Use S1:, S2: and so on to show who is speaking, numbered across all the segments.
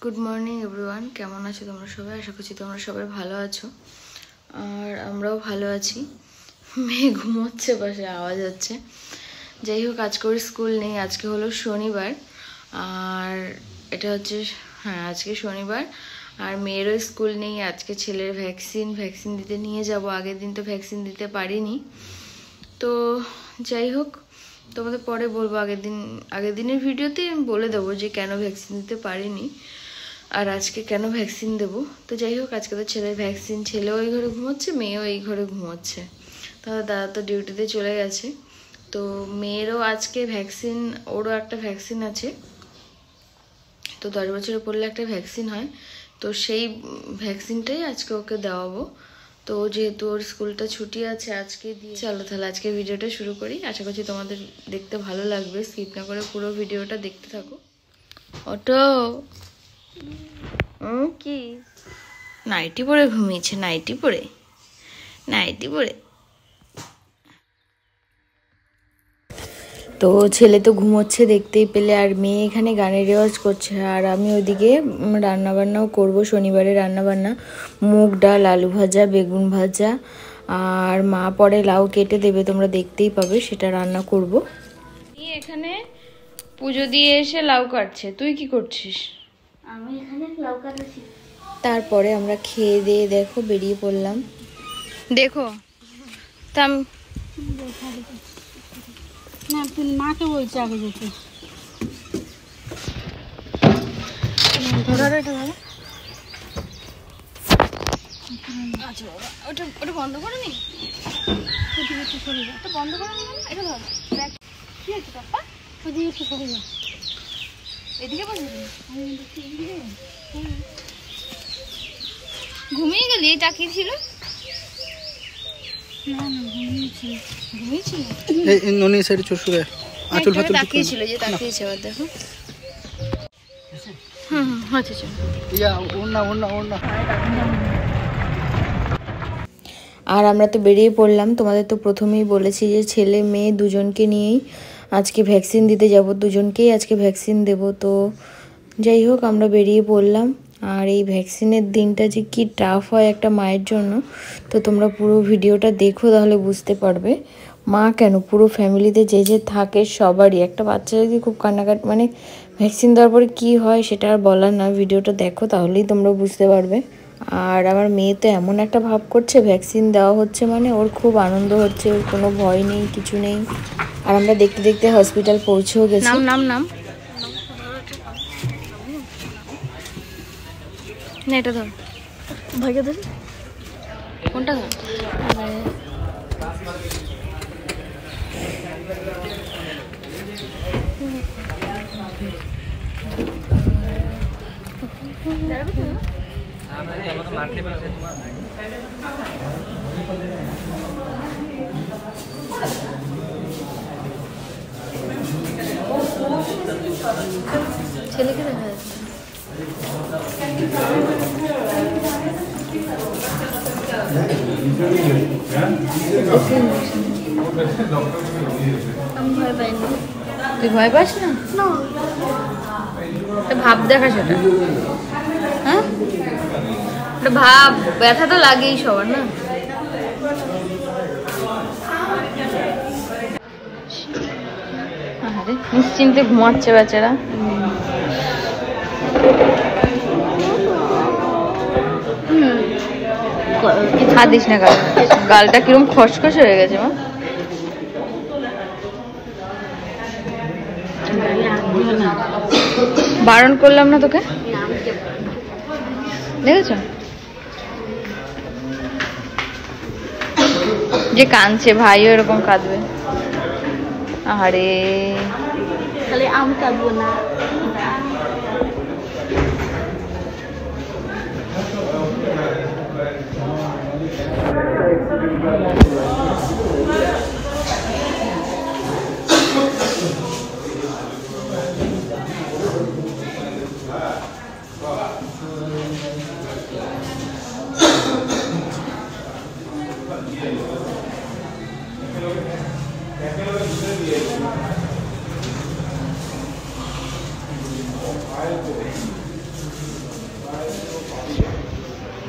S1: Good morning everyone, কেমন আছো তোমরা সবাই? আশা করছি তোমরা সবাই ভালো আছো, আর আমরাও ভালো আছি। মেয়ে ঘুমোচ্ছে, পাশে আওয়াজ হচ্ছে। যাই হোক, আজকে ওর স্কুল নেই, আজকে হলো শনিবার। আর এটা হচ্ছে, হ্যাঁ আজকে শনিবার, আর মেয়েরও স্কুল নেই। আজকে ছেলের ভ্যাকসিন দিতে নিয়ে যাব। আগের দিন তো ভ্যাকসিন দিতে পারিনি। তো যাই হোক, তোমাদের পরে বলবো। আগের দিনের ভিডিওতে আমি বলে দেবো যে কেন ভ্যাকসিন দিতে পারিনি আর আজকে কেন ভ্যাকসিন দেবো। তো যাই হোক, আজকে তো ছেলের ভ্যাকসিন, ছেলেও এই ঘরে ঘুমোচ্ছে, মেয়েও এই ঘরে ঘুমোচ্ছে। তাহলে দাদা তো ডিউটিতে চলে গেছে। তো মেয়েরও আজকে ভ্যাকসিন, ওরও একটা ভ্যাকসিন আছে। তো 10 বছরে পড়লে একটা ভ্যাকসিন হয়, তো সেই ভ্যাকসিনটাই আজকে ওকে দেওয়াবো। তো যেহেতু ওর স্কুলটা ছুটি আছে আজকে দিয়ে, চলো তাহলে আজকে ভিডিওটা শুরু করি। আশা করছি তোমাদের দেখতে ভালো লাগবে, স্কিপ না করে পুরো ভিডিওটা দেখতে থাকো। অটো কি নাইটি পরে ঘুমিয়েছে? নাইটি পরে তো ছেলে তো ঘুমোচ্ছে দেখতেই পেলে, আর মেয়ে এখানে গানের রেওয়াজ করছে, আর আমি ওইদিকে রান্নাবান্নাও করব। শনিবারে রান্নাবান্না মুগ ডাল, আলু ভাজা, বেগুন ভাজা, আর মা পরে লাউ কেটে দেবে, তোমরা দেখতেই পাবে, সেটা রান্না করব। এখানে পুজো দিয়ে এসে লাউ কাটছে, তুই কি করছিস?
S2: আমি এখানে লাউ কাটছি।
S1: তারপরে আমরা খেয়ে দিয়ে দেখো বেরিয়ে পড়লাম। দেখো তাম
S2: না, তুই মাকে বলছি আগে যেতে।
S1: আচ্ছা বাবা, ওটা বন্ধ করে নি, ওটা বন্ধ করে নি। এটা ধর, দেখ কি আছে পাপা,
S2: ওদিকে একটু সরে যা।
S1: এদিকে বন্ধ করে। ঘুমিয়ে গেলি? তাকিয়ে ছিল
S2: না না,
S1: ঘুমিয়েছিল।
S3: এই ননি সাইড চুষুরে আঁচল ফাচল
S1: তাকিয়েছিল, যে তাকিয়েছে, আবার দেখো। হুম আচ্ছা চলো।
S3: ইয়া ওন্না
S1: আর আমরা তো বেরিয়ে পড়লাম। তোমাদের তো প্রথমেই বলেছি যে ছেলে মেয়ে দুজনকে নিয়েই আজকে ভ্যাকসিন দিতে যাব, দুজনকেই আজকে ভ্যাকসিন দেব। তো যাই হোক, আমরা বেরিয়ে পড়লাম। আর এই ভ্যাকসিনের দিনটা যে কি টাফ হয় একটা মায়ের জন্য, তো তোমরা পুরো ভিডিওটা দেখো, তাহলে বুঝতে পারবে। মা কেন, পুরো ফ্যামিলিতে যে যে থাকে সবারই, একটা বাচ্চা যদি খুব কান্নাকাটি, মানে ভ্যাকসিন দেওয়ার পরে কী হয় সেটা আর বলার না। ভিডিওটা দেখো তাহলেই তোমরা বুঝতে পারবে। আর আমার মেয়ে তো এমন একটা ভাব করছে, ভ্যাকসিন দেওয়া হচ্ছে মানে ওর খুব আনন্দ হচ্ছে, ওর কোনো ভয় নেই, কিছু নেই। আর আমরা দেখতে দেখতে হসপিটাল পৌঁছেও গেছি। নাম না, এটা ধর
S2: ভাইকে ধর।
S1: কোনটা ধর? ছেলেকে দেখা যাচ্ছে।
S2: আমি ভয় পাইনি।
S1: তুই ভয় পাস না? ভাব দেখা সেটা, হ্যাঁ ভাব, ব্যথা তো লাগেই সবার না। আরে নিশ্চিন্তে ঘুমাচ্ছে বেচারা। হাত দিস না, গালটা কিরম খসখসে হয়ে গেছে মা। বারণ করলাম না তোকে, দেখেছ যে কাঁদছে, ভাইও এরকম কাঁদবে। আরে
S2: তাহলে আমি কাঁদবো না।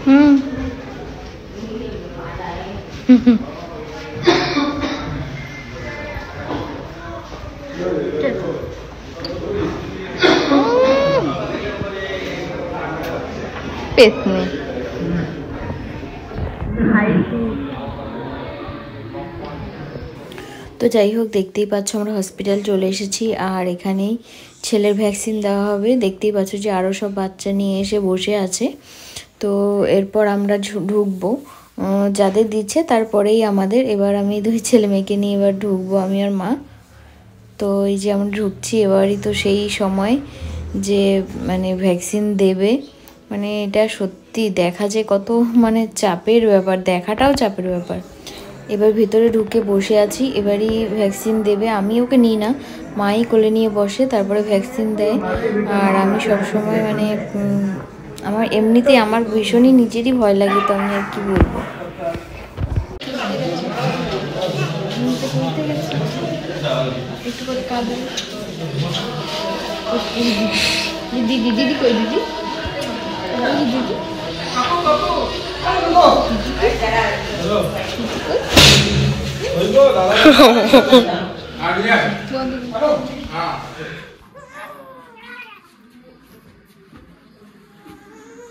S1: হুম পেছনে তো যাই হোক, দেখতেই পাচ্ছ আমরা হসপিটাল চলে এসেছি আর এখানেই ছেলের ভ্যাকসিন দেওয়া হবে। দেখতেই পাচ্ছ যে আরও সব বাচ্চা নিয়ে এসে বসে আছে। তো এরপর আমরা ঢুকবো, যাদের দিচ্ছে তারপরেই আমাদের। এবার আমি 2 ছেলে মেয়েকে নিয়ে এবার ঢুকবো, আমি আর মা। তো এই যে আমরা ঢুকছি, এবারই তো সেই সময় যে মানে ভ্যাকসিন দেবে। মানে এটা সত্যি দেখা যে কত মানে চাপের ব্যাপার, দেখাটাও চাপের ব্যাপার। এবার ভিতরে ঢুকে বসে আছি, এবারই ভ্যাকসিন দেবে। আমি ওকে নিই না, মাই কোলে নিয়ে বসে তারপরে ভ্যাকসিন দেয়। আর আমি সবসময় মানে আমার এমনিতেই আমার ভীষণই নিজেরই ভয় লাগে, তো আমি আর কি বলবো। একটু করে কাঁদে দিদি, দিদি কই দিদি, দিদি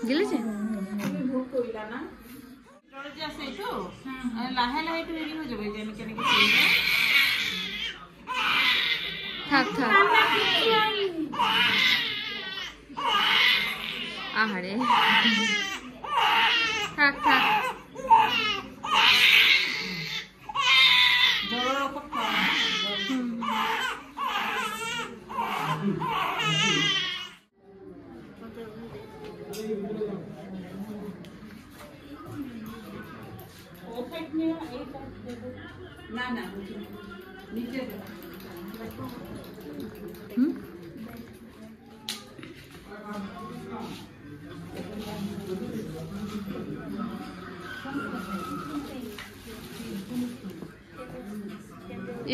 S1: গেলেছে থাক থাক আহারে থাক থাক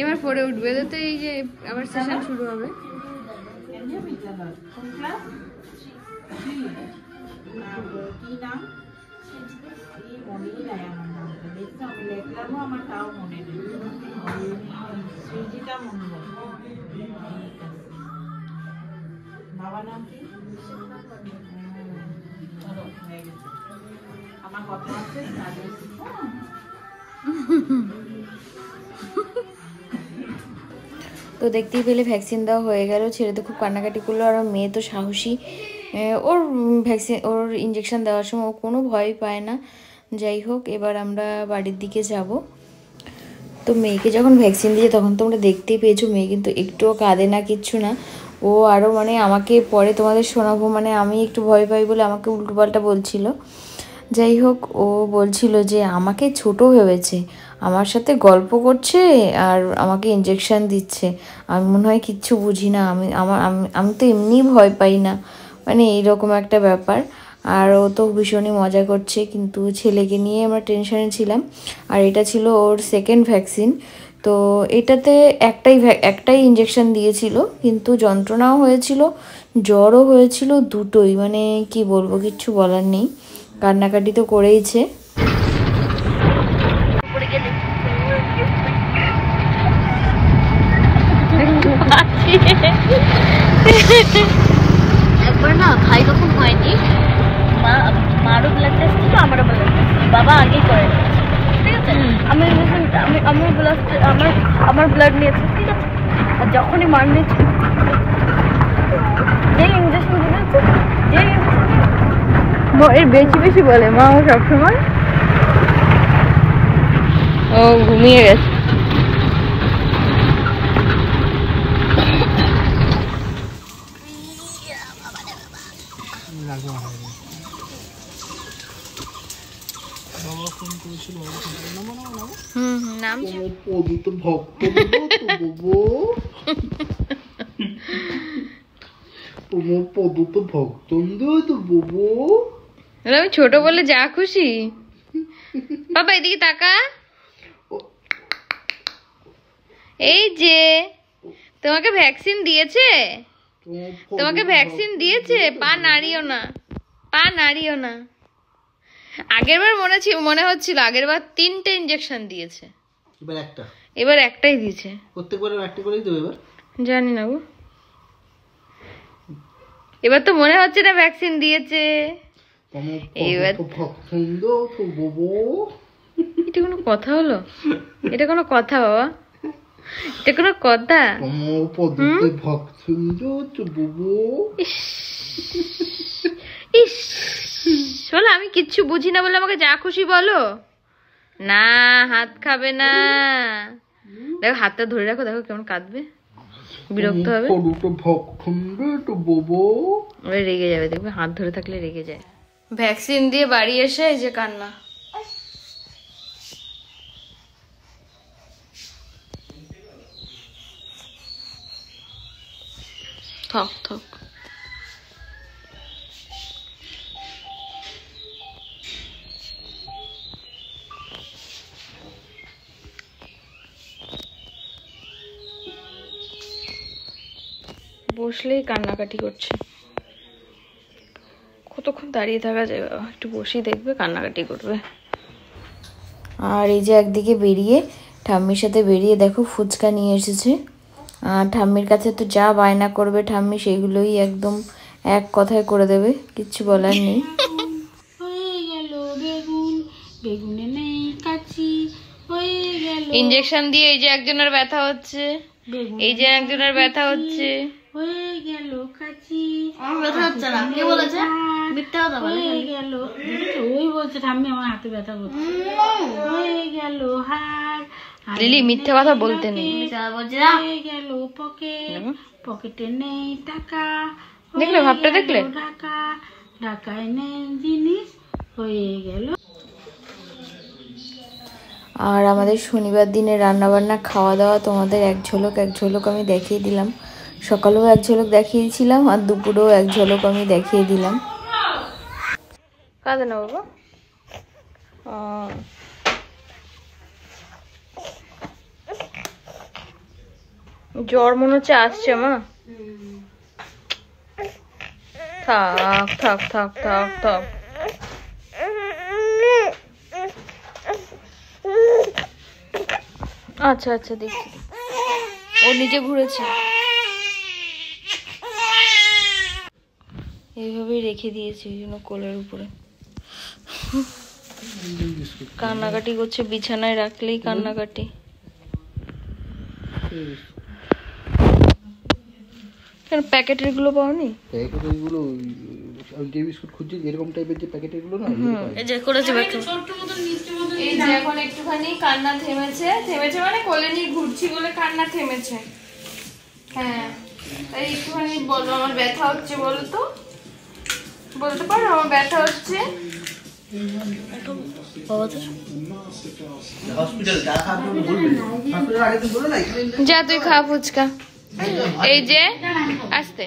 S1: এবার পরে উঠবে তো, এই যে আবার সেশন শুরু হবে। তো দেখতেই পেলে ভ্যাকসিন দেওয়া হয়ে গেল। ছেলে তো খুব কান্নাকাটি করলো, আর মেয়ে তো সাহসী, ওর ভ্যাকসিন ওর ইঞ্জেকশন দেওয়ার সময় ও কোনো ভয় পায় না। যাই হোক, এবার আমরা বাড়ির দিকে যাব। তো মেয়েকে যখন ভ্যাকসিন দিয়েছে তখন তোমরা দেখতেই পেয়েছো, মেয়ে কিন্তু একটুও কাঁদে না, কিচ্ছু না। ও আরও মানে আমাকে পরে তোমাদের শোনাবো, মানে আমি একটু ভয় পাই বলে আমাকে উল্টোপাল্টা বলছিল। যাই হোক, ও বলছিল যে আমাকে ছোট ভেবেছে, আমার সাথে গল্প করছে আর আমাকে ইঞ্জেকশন দিচ্ছে, আমি মনে হয় কিচ্ছু বুঝি না, আমি তো এমনিই ভয় পাই না, মানে এইরকম একটা ব্যাপার। আর ও তো ভীষণই মজা করছে, কিন্তু ছেলেকে নিয়ে আমরা টেনশনে ছিলাম। আর এটা ছিল ওর সেকেন্ড ভ্যাকসিন। তো এটাতে একটাই ইঞ্জেকশন দিয়েছিল, কিন্তু যন্ত্রণাও হয়েছিল, জ্বরও হয়েছিল, দুটোই। মানে কি বলবো, কিচ্ছু বলার নেই, কান্নাকাটি তো করেইছে।
S2: একবার না ভাই তখন হয়নি, মারও ব্লাড টেস্ট ছিল, আমারও ব্লাড টেস্ট, বাবা আগেই করে নিয়েছে, ঠিক আছে। আমার ব্লাড নিয়েছে, ঠিক আছে। আর যখনই মার নিয়েছে, যে ইঞ্জেকশন দিয়েছে,
S1: এর বেশি বেশি বলে মা ও সবসময়। ও ঘুমিয়ে গেছে। নাম
S3: পবিত্র ভক্ত তোমার পবিত্র ভক্ত বাবু।
S1: আমি ছোট বলে যা খুশি। বাবা এদিকে তাকা, এই যে তোমাকে ভ্যাকসিন দিয়েছে, তোমাকে ভ্যাকসিন দিয়েছে, পা নাড়িও না। পা নাড়িও না। আগেরবার মনে হচ্ছিল আগেরবার 3টে ইনজেকশন দিয়েছে, এবার একটাই দিয়েছে।
S3: প্রত্যেকবার একটা করেই দেবে এবার?
S1: জানি না গো, এবার তো মনে হচ্ছে না ভ্যাকসিন দিয়েছে। এবার এটা কোনো কথা হলো? এটা কোনো কথা বাবা? এটা কোনো কথা? ইস, বলো আমি কিচ্ছু বুঝি না বলে আমাকে যা খুশি বলো না, হাত খাবে না। দেখো হাতটা ধরে রাখো, দেখো কেমন কাঁদবে, বিরক্ত হবে, রেগে যাবে, দেখবে হাত ধরে থাকলে রেগে যায়। ভ্যাকসিন দিয়ে বাড়ি এসে এই যে কান্না। থাক থাক, বসলেই কান্নাকাটি করছে। কতক্ষণ দাঁড়িয়ে থাকা যায় বাবা, একটু বসেই দেখবে কান্নাকাটি করবে। আর এই যে একদিকে বেরিয়ে ঠাম্মির সাথে বেরিয়ে দেখো ফুচকা নিয়ে এসেছে। আর ঠাম্মির কাছে তো যা বায়না করবে ঠাম্মি সেগুলোই একদম এক কথায় করে দেবে, কিচ্ছু বলার নেই। ইনজেকশন দিয়ে এই যে একজনের ব্যথা হচ্ছে, এই যে একজনের ব্যথা হচ্ছে।
S2: হয়ে গেল কাচি, আমার ব্যথা হচ্ছে না, কে বলেছে? মিথ্যা কথা বলে। হয়ে গেল, ওই বলছে ঠাম্মি আমার হাতে ব্যথা করছে। হয়ে গেল হাড়,
S1: লিলি মিথ্যা কথা বলতে নেই।
S2: হয়ে গেল পকেট, পকেটে নেই টাকা,
S1: দেখলে ভাবটা দেখলে,
S2: টাকা ঢাকায় নেই জিনিস, হয়ে গেল।
S1: আর আমাদের শনিবার দিনে রান্নাবান্না খাওয়া দাওয়া তোমাদের এক ঝলক আমি দেখিয়ে দিলাম। সকালেও এক ঝলক দেখিয়েছিলাম আর দুপুরেও এক ঝলক আমি দেখিয়ে দিলাম। কাঁদে না বাবা, জ্বর মনে হচ্ছে আসছে মা। থাক থাক থাক থাক থাক, আচ্ছা আচ্ছা দেখছি, ও নিজে ঘুরেছে। এইভাবেই রেখে দিয়েছি ওই জন্য কোলের উপরে। কান্নাকাটি করছে, বিছানায় রাখলেই কান্নাকাটি। কেন প্যাকেটের গুলো পাওনি?
S3: প্যাকেটের গুলো আমি যে বিস্কুট খুঁজছি এরকম টাইপের যে প্যাকেটের গুলো না,
S1: এই যে করেছে ব্যাকে। এই যে এখন একটুখানি কান্না থেমেছে, মানে কোলে নিয়ে ঘুরছি বলে কান্না থেমেছে। হ্যাঁ তাই একটুখানি বলো আমার ব্যথা হচ্ছে, বলো তো, বলতে পারো আমার ব্যথা হচ্ছে। যা তুই খা ফুচকা। এই যে আসতে,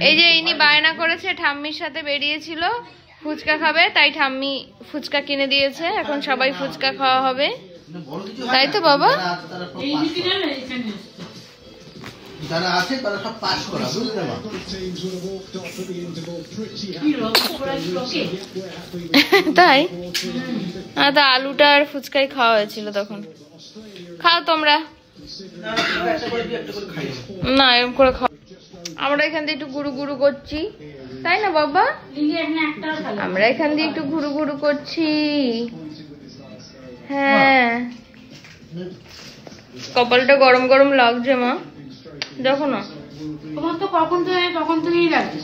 S1: এই যে ইনি বায়না করেছে, ঠাম্মির সাথে বেরিয়েছিল ফুচকা খাবে, তাই ঠাম্মি ফুচকা কিনে দিয়েছে, এখন সবাই ফুচকা খাওয়া হবে, তাই তো বাবা?
S3: যারা আছে তারা সব পাস করা, বুঝলে মা?
S1: তাই তা আলুটা আর ফুচকাই খাওয়া হয়েছিল তখন। খাও তোমরা, না এরকম করে খাও। আমরা এখান দিয়ে একটু ঘুরু ঘুরু করছি, তাই না বাবা? আমরা এখান দিয়ে একটু ঘুরু ঘুরু করছি। হ্যাঁ কপালটা গরম গরম লাগছে মা, দেখো না।
S2: তোমার তো কখন থেকেই লাগছে।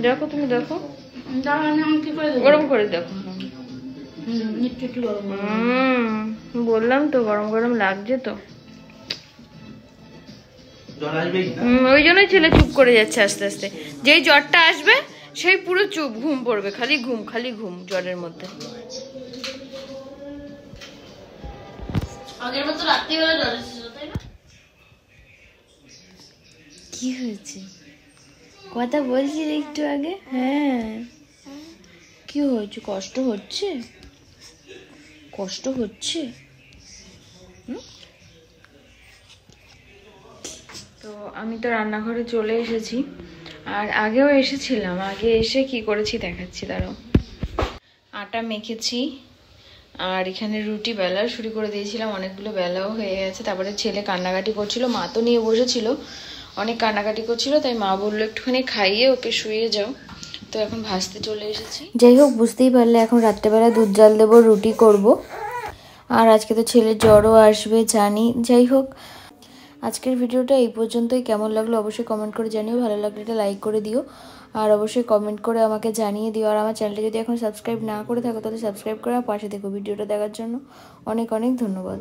S1: দেখো তুমি দেখো,
S2: কি করে
S1: গরম করে দেখো।
S2: একটু গরম,
S1: বললাম তো গরম গরম লাগছে তো, ওই জন্যই ছেলে চুপ করে যাচ্ছে আস্তে আস্তে। যেই জ্বরটা আসবে সেই পুরো চুপ, ঘুম পড়বে, খালি ঘুম খালি ঘুম জ্বরের মধ্যে।
S2: আগের মতো রাত্রিবেলা জ্বর এসেছিল তাই না?
S1: কি হয়েছে কথা বলছিস একটু আগে? হ্যাঁ কি হয়েছে? কষ্ট হচ্ছে? কষ্ট হচ্ছে? তো আমি তো রান্নাঘরে চলে এসেছি। আর আগেও এসেছিলাম, আগে এসে কি করেছি দেখাচ্ছি, দাঁড়াও। আটা মেখেছি আর এখানে রুটি বেলা শুরু করে দিয়েছিলাম, অনেকগুলো বেলাও হয়ে গেছে। তারপরে ছেলে কান্নাকাটি করছিল, মা তো নিয়ে বসেছিল, অনেক কান্নাকাটি করছিল, তাই মা বললো একটুখানি খাইয়ে ওকে শুয়ে যাও। তো এখন ভাজতে চলে এসেছি। যাই হোক, বুঝতেই পারলে এখন রাত্রেবেলা দুধ জাল দেবো, রুটি করব। আর আজকে তো ছেলের জ্বরও আসবে জানি। যাই হোক, আজকের ভিডিওটা এই পর্যন্তই। কেমন লাগলো অবশ্যই কমেন্ট করে জানিও, ভালো লাগলে এটা লাইক করে দিও, আর অবশ্যই কমেন্ট করে আমাকে জানিয়ে দিও। আর আমার চ্যানেলটা যদি এখন সাবস্ক্রাইব না করে থাকো তাহলে সাবস্ক্রাইব করে আমার পাশে থেকো। ভিডিওটা দেখার জন্য অনেক অনেক ধন্যবাদ।